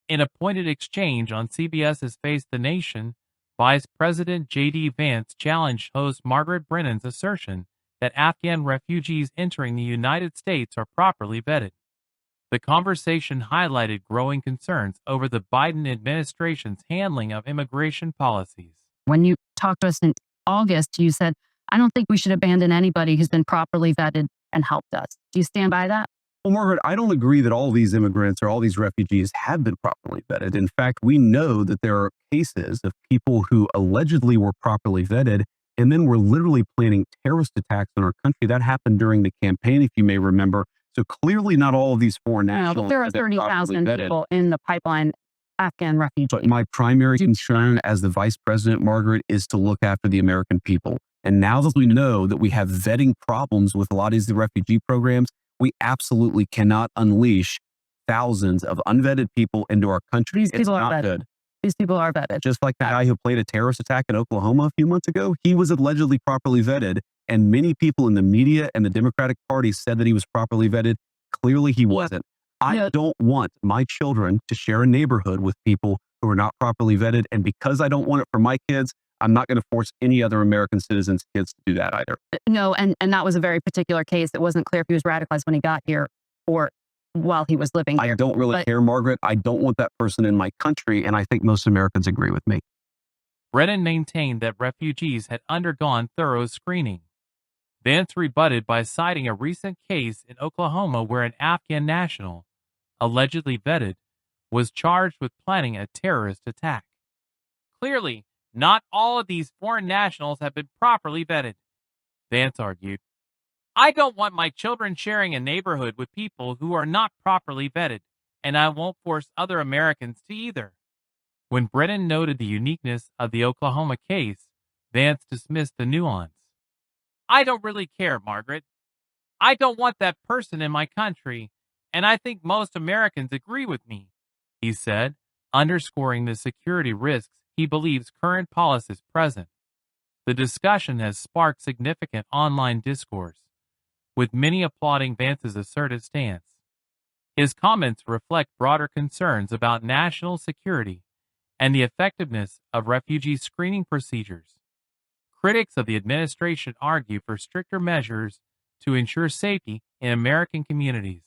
In a pointed exchange on CBS's Face the Nation, Vice President J.D. Vance challenged host Margaret Brennan's assertion that Afghan refugees entering the United States are properly vetted. The conversation highlighted growing concerns over the Biden administration's handling of immigration policies. When you talked to us in August, you said, I don't think we should abandon anybody who's been properly vetted and helped us. Do you stand by that? Well, Margaret, I don't agree that all these immigrants or all these refugees have been properly vetted. In fact, we know that there are cases of people who allegedly were properly vetted and then were literally planning terrorist attacks on our country. That happened during the campaign, if you may remember. So clearly not all of these foreign nationals. But there are 30,000 people in the pipeline, Afghan refugees. But my primary concern as the vice president, Margaret, is to look after the American people. And now that we know that we have vetting problems with a lot of these refugee programs, we absolutely cannot unleash thousands of unvetted people into our country. It's not good. These people are vetted. Just like the guy who planned a terrorist attack in Oklahoma a few months ago, he was allegedly properly vetted. And many people in the media and the Democratic Party said that he was properly vetted. Clearly he wasn't. I don't want my children to share a neighborhood with people who are not properly vetted. And because I don't want it for my kids, I'm not going to force any other American citizens' kids to do that either. No, and that was a very particular case. It wasn't clear if he was radicalized when he got here or while he was living here. I don't really care, Margaret. I don't want that person in my country, and I think most Americans agree with me. Brennan maintained that refugees had undergone thorough screening. Vance rebutted by citing a recent case in Oklahoma where an Afghan national, allegedly vetted, was charged with planning a terrorist attack. Clearly, not all of these foreign nationals have been properly vetted, Vance argued. I don't want my children sharing a neighborhood with people who are not properly vetted, and I won't force other Americans to either. When Brennan noted the uniqueness of the Oklahoma case, Vance dismissed the nuance. I don't really care, Margaret. I don't want that person in my country, and I think most Americans agree with me, he said, underscoring the security risks he believes current policies present. The discussion has sparked significant online discourse, with many applauding Vance's assertive stance. His comments reflect broader concerns about national security and the effectiveness of refugee screening procedures. Critics of the administration argue for stricter measures to ensure safety in American communities.